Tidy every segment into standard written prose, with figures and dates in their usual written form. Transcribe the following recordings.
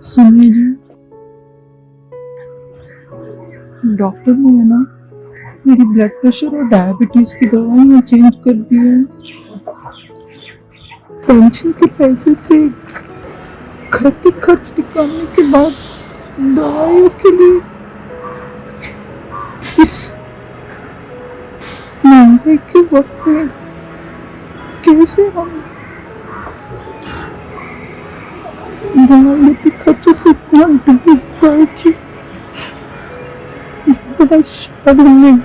सुनिए जी, डॉक्टर ने है ना मेरी ब्लड प्रेशर और डायबिटीज की दवाइयाँ चेंज कर दी है। पेंशन के पैसे से घर के खर्च निकालने के बाद दवाइयों के लिए इस महंगाई के वक्त में कैसे हम दवाइयों के खर्चे से इतना डर पाए कि शायद हमें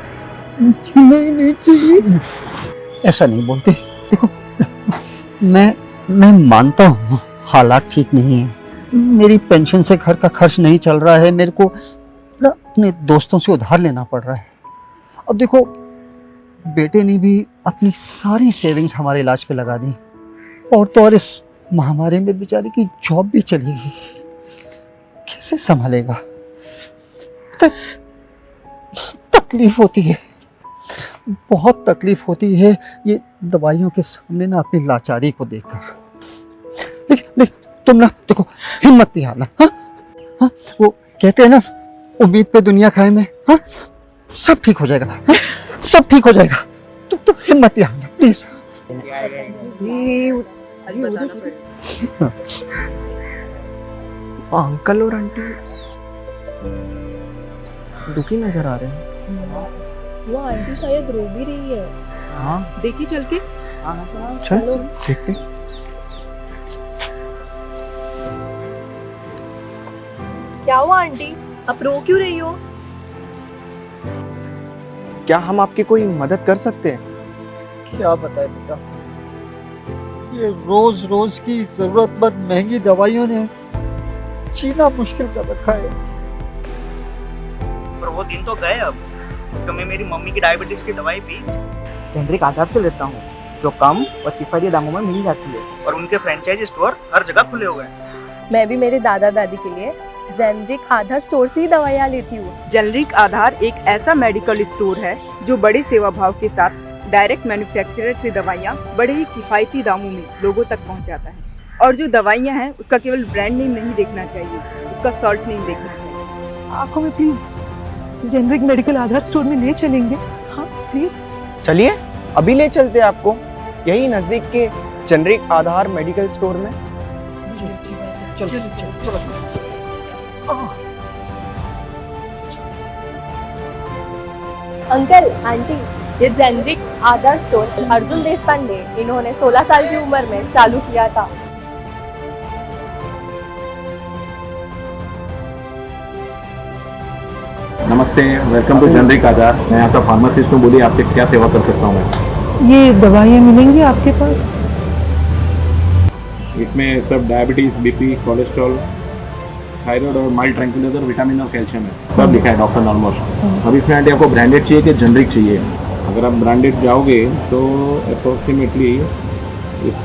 जीना ही नहीं चाहिए। ऐसा नहीं बोलते। देखो, मैं मानता हूँ हालात ठीक नहीं है, मेरी पेंशन से घर का खर्च नहीं चल रहा है, मेरे को ना अपने दोस्तों से उधार लेना पड़ रहा है। अब देखो, बेटे ने भी अपनी सारी सेविंग्स हमारे इलाज पे लगा दी, और तो और इस महामारी में बेचारे की जॉब भी चली गई। कैसे संभालेगा? तकलीफ होती है, बहुत तकलीफ होती है ये दवाइयों के सामने ना अपनी लाचारी को देखकर। लेकिन तुम ना देखो, हिम्मत नहीं हारना। हाँ, वो कहते हैं ना, उम्मीद पे दुनिया कायम है। हाँ, सब ठीक हो जाएगा। हाँ, सब ठीक हो जाएगा। तुम हिम्मत नहीं हारना प्लीज। अंकल और आंटी दुखी नजर आ रहे हैं। वो आंटी शायद रो भी रही है। हाँ, देखी चल के। चल देखते। क्या हुआ आंटी, आप रो क्यों रही हो? क्या हम आपकी कोई मदद कर सकते हैं? क्या बताए बेटा, ये रोज रोज की जरूरतमंद महंगी दवाइयों ने जीना मुश्किल कर रखा है। पर वो दिन तो गए अब। तो मैं मेरी मम्मी की डायबिटीज की दवाई भी जेनरिक आधार से लेता हूँ, जो कम और किफायती दामों में मिल जाती है। और उनके फ्रेंचाइजी स्टोर हर जगह खुले हुए हैं। मैं भी मेरे दादा दादी के लिए जेनरिक आधार स्टोर से ही दवाइयाँ लेती हूँ। जेनरिक आधार एक ऐसा मेडिकल स्टोर है जो बड़े सेवा भाव के साथ डायरेक्ट मैन्युफैक्चरर से दवाइयाँ बड़े ही किफायती दामों में लोगों तक पहुँचाता है। और जो दवाइयाँ हैं उसका केवल ब्रांड नेम नहीं देखना चाहिए, उसका सॉल्ट नेम देखना चाहिए। आपको मैं please generic medical Aadhaar store में ले चलेंगे? हाँ प्लीज। चलिए, अभी ले चलते हैं आपको यही नजदीक के जेनरिक आधार मेडिकल स्टोर में। अंकल आंटी, ये जेनरिक आधार स्टोर अर्जुन देशपांडे इन्होंने 16 साल की उम्र में चालू किया था। नमस्ते, वेलकम टू जेनरिक आधार। मैं यहाँ का फार्मासिस्ट हूँ। बोलिए, आपसे क्या सेवा कर सकता हूँ मैं? ये दवाइयाँ मिलेंगी आपके पास? इसमें सब डायबिटीज, बीपी, कोलेस्ट्रॉल, थायराइड और माइल्ड ट्रैंक्विलाइजर, विटामिन और कैल्शियम है, सब लिखा है डॉक्टर ऑलमोस्ट। अब इसमें आंटी आपको ब्रांडेड चाहिए कि जेनरिक चाहिए? अगर आप ब्रांडेड जाओगे तो अप्रोक्सीमेटली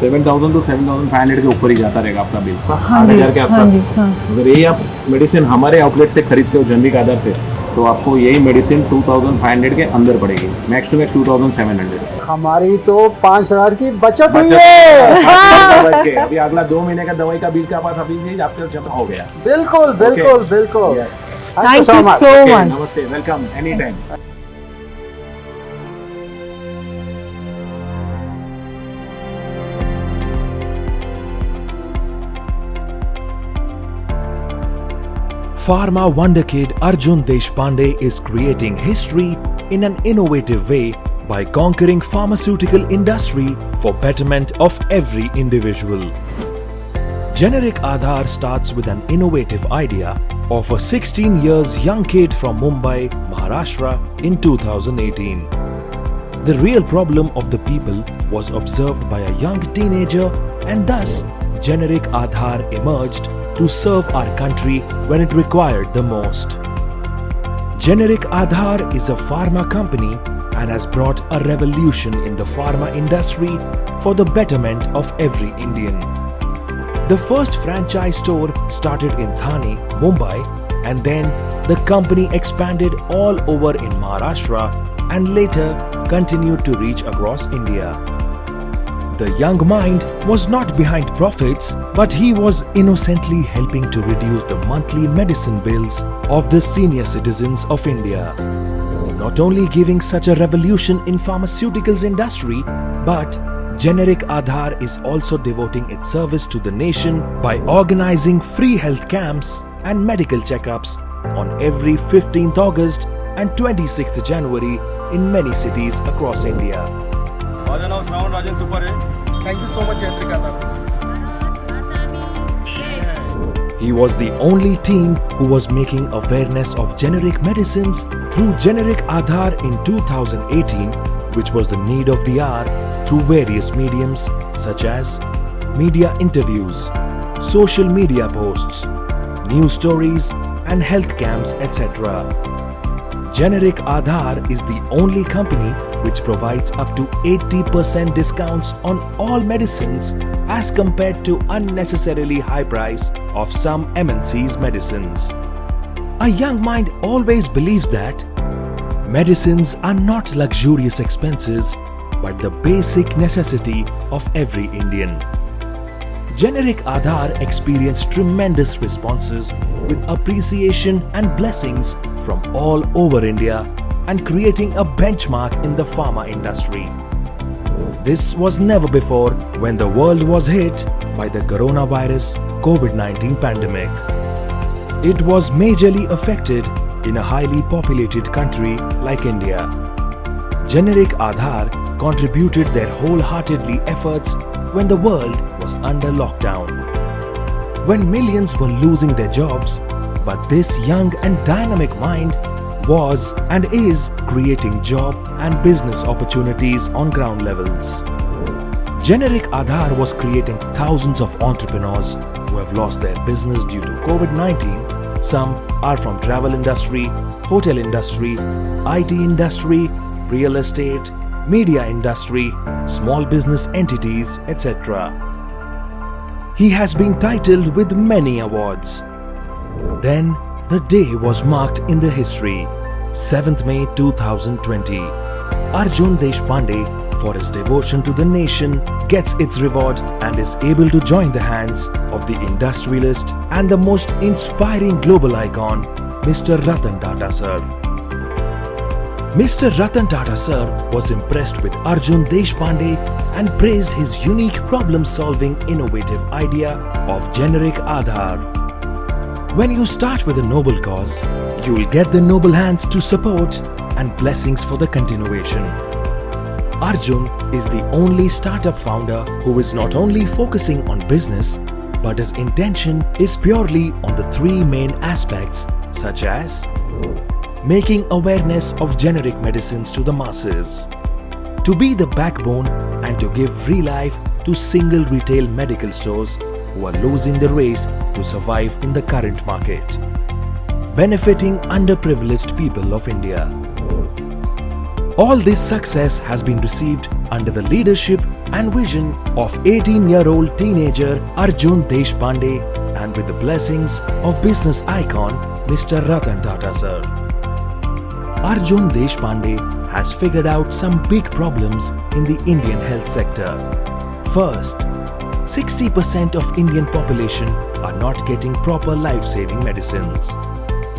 7,000 to 7,500 के ऊपर ही जाता रहेगा आपका बिल, 8,000 के आसपास। अगर यही आप मेडिसिन हमारे आउटलेट से खरीदते हो जेनरिक आधार से, तो आपको यही मेडिसिन 2,500 के अंदर पड़ेगी, मैक्स टू मैक्स 2,700। हमारी तो 5,000 की बचत हुई है। अभी अगला 2 महीने का दवाई का बिल का पास अभी आपके जमा हो गया। बिल्कुल बिल्कुल बिल्कुल। Thank you so much. नमस्ते, welcome any time. Pharma wonder kid Arjun Deshpande is creating history in an innovative way by conquering pharmaceutical industry for betterment of every individual. Generic Aadhaar starts with an innovative idea of a 16 years young kid from Mumbai, Maharashtra in 2018. The real problem of the people was observed by a young teenager, and thus Generic Aadhaar emerged to serve our country when it required the most. Generic Aadhaar is a pharma company and has brought a revolution in the pharma industry for the betterment of every Indian. The first franchise store started in Thane, Mumbai, and then the company expanded all over in Maharashtra and later continued to reach across India. The young mind was not behind profits, but he was innocently helping to reduce the monthly medicine bills of the senior citizens of India. Not only giving such a revolution in pharmaceuticals industry, but Generic Aadhaar is also devoting its service to the nation by organizing free health camps and medical checkups on every 15th August and 26th January in many cities across India. माझं नाव Shravan Rajan Tupare. Thank you so much जयंत्रिक Aadhaar. He was the only team who was making awareness of generic medicines through Generic Aadhaar in 2018, which was the need of the hour through various mediums such as media interviews, social media posts, news stories and health camps, etc. Generic Aadhaar is the only company which provides up to 80% discounts on all medicines as compared to unnecessarily high price of some MNC's medicines. A young mind always believes that medicines are not luxurious expenses but the basic necessity of every Indian. Generic Aadhaar experienced tremendous responses with appreciation and blessings from all over India and creating a benchmark in the pharma industry. This was never before when the world was hit by the coronavirus COVID-19 pandemic. It was majorly affected in a highly populated country like India. Generic Aadhaar contributed their wholeheartedly efforts when the world was under lockdown, when millions were losing their jobs, but this young and dynamic mind was and is creating job and business opportunities on ground levels. Generic Aadhaar was creating thousands of entrepreneurs who have lost their business due to COVID-19. Some are from travel industry, hotel industry, IT industry, real estate, media industry, small business entities, etc. He has been titled with many awards. Then the day was marked in the history, 7th May 2020. Arjun Deshpande, for his devotion to the nation, gets its reward and is able to join the hands of the industrialist and the most inspiring global icon, Mr. Ratan Tata Sir. Mr. Ratan Tata Sir was impressed with Arjun Deshpande and praised his unique problem-solving innovative idea of Generic Aadhaar. When you start with a noble cause, you will get the noble hands to support and blessings for the continuation. Arjun is the only startup founder who is not only focusing on business, but his intention is purely on the three main aspects such as making awareness of generic medicines to the masses, to be the backbone and to give free life to single retail medical stores who are losing the race to survive in the current market, benefiting underprivileged people of India. All this success has been received under the leadership and vision of 18-year-old teenager Arjun Deshpande and with the blessings of business icon Mr. Ratan Tata Sir. Arjun Deshpande has figured out some big problems in the Indian health sector. First, 60% of Indian population are not getting proper life-saving medicines.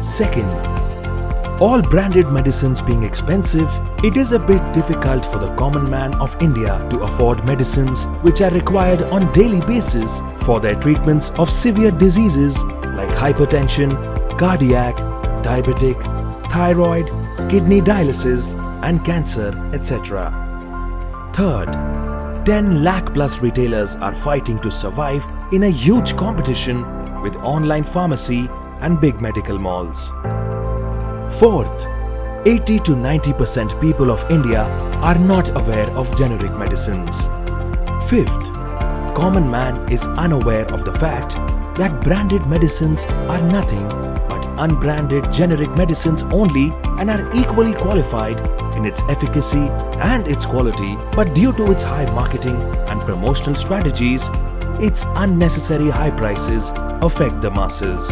Second, all branded medicines being expensive, it is a bit difficult for the common man of India to afford medicines which are required on daily basis for their treatments of severe diseases like hypertension, cardiac, diabetic, thyroid, kidney dialysis and cancer, etc. Third, 10 lakh plus retailers are fighting to survive in a huge competition with online pharmacy and big medical malls. Fourth, 80 to 90% people of India are not aware of generic medicines. Fifth, common man is unaware of the fact that branded medicines are nothing but unbranded generic medicines only and are equally qualified in its efficacy and its quality, but due to its high marketing and promotional strategies, its unnecessary high prices affect the masses.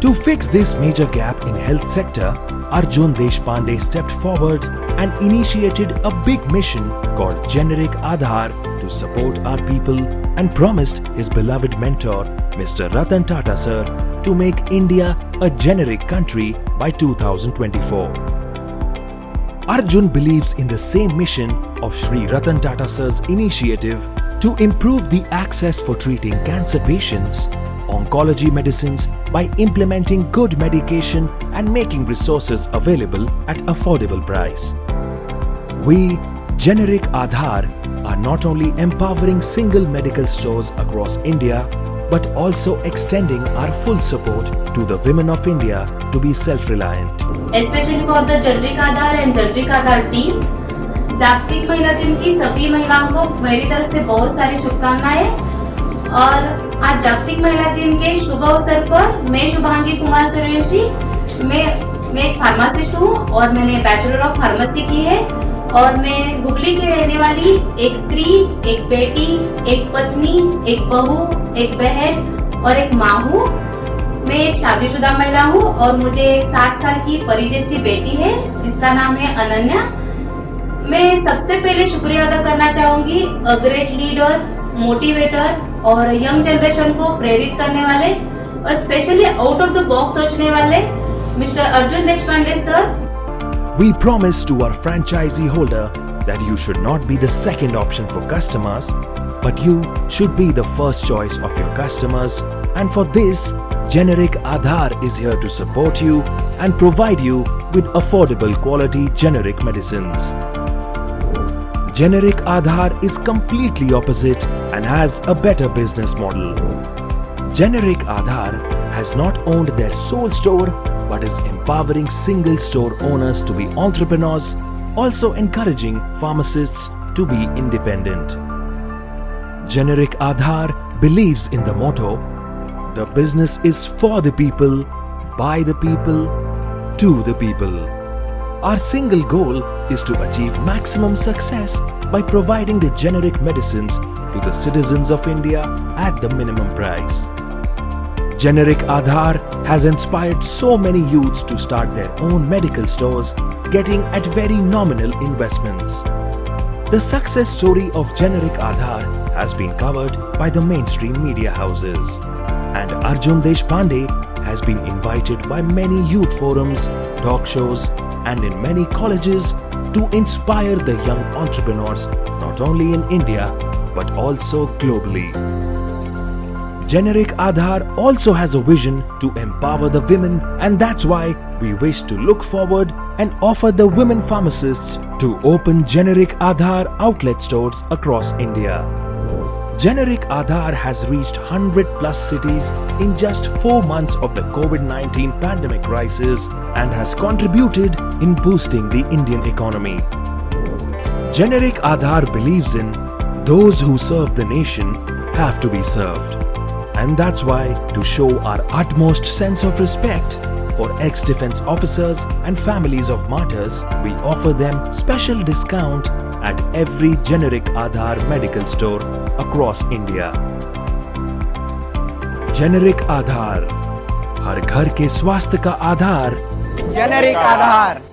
To fix this major gap in health sector, Arjun Deshpande stepped forward and initiated a big mission called Generic Aadhaar to support our people and promised his beloved mentor, Mr. Ratan Tata sir, to make India a generic country by 2024. Arjun believes in the same mission of Shri Ratan Tata sir's initiative to improve the access for treating cancer patients, oncology medicines by implementing good medication and making resources available at affordable price. We, Generic Aadhaar, are not only empowering single medical stores across India, but also extending our full support to the women of India to be self-reliant. Especially for the Generic Aadhaar and Generic Aadhaar team, जागतिक महिला दिन की सभी महिलाओं को मेरी तरफ से बहुत सारी शुभकामनाएं। और आज जागतिक महिला दिन के शुभ अवसर पर मैं शुभांगी कुमार सूर्यवंशी, मैं एक फार्मासिस्ट हूँ और मैंने बैचलर ऑफ फार्मेसी की है और मैं हुगली की रहने वाली एक स्त्री, एक बेटी, एक पत्नी, एक बहू, एक बहन और एक माँ हूँ। मैं एक शादीशुदा महिला हूँ और मुझे एक 7 साल की परी जैसी बेटी है जिसका नाम है अनन्या। मैं सबसे पहले शुक्रिया अदा करना चाहूंगी अ ग्रेट लीडर, मोटिवेटर और यंग जनरेशन को प्रेरित करने वाले और specially out of the box सोचने वाले mister Arjun Deshpande sir. We promise to our franchisee holder that you should not be the second option for customers, but you should be the first choice of your customers. And for this, Generic Aadhaar is here to support you and provide you with affordable quality generic medicines. Generic Aadhaar is completely opposite and has a better business model. Generic Aadhaar has not owned their sole store but is empowering single store owners to be entrepreneurs, also encouraging pharmacists to be independent. Generic Aadhaar believes in the motto, the business is for the people, by the people, to the people. Our single goal is to achieve maximum success by providing the generic medicines to the citizens of India at the minimum price. Generic Aadhaar has inspired so many youths to start their own medical stores, getting at very nominal investments. The success story of Generic Aadhaar has been covered by the mainstream media houses, and Arjun Deshpande has been invited by many youth forums, talk shows, and in many colleges to inspire the young entrepreneurs not only in India but also globally. Generic Aadhaar also has a vision to empower the women, and that's why we wish to look forward and offer the women pharmacists to open Generic Aadhaar outlet stores across India. Generic Aadhaar has reached 100+ cities in just 4 months of the COVID-19 pandemic crisis and has contributed in boosting the Indian economy. Generic Aadhaar believes in those who serve the nation have to be served. And that's why, to show our utmost sense of respect for ex-defense officers and families of martyrs, we offer them special discount at every Generic Aadhaar medical store across India. Generic Aadhaar, हर घर के स्वास्थ्य का आधार। Generic Aadhaar।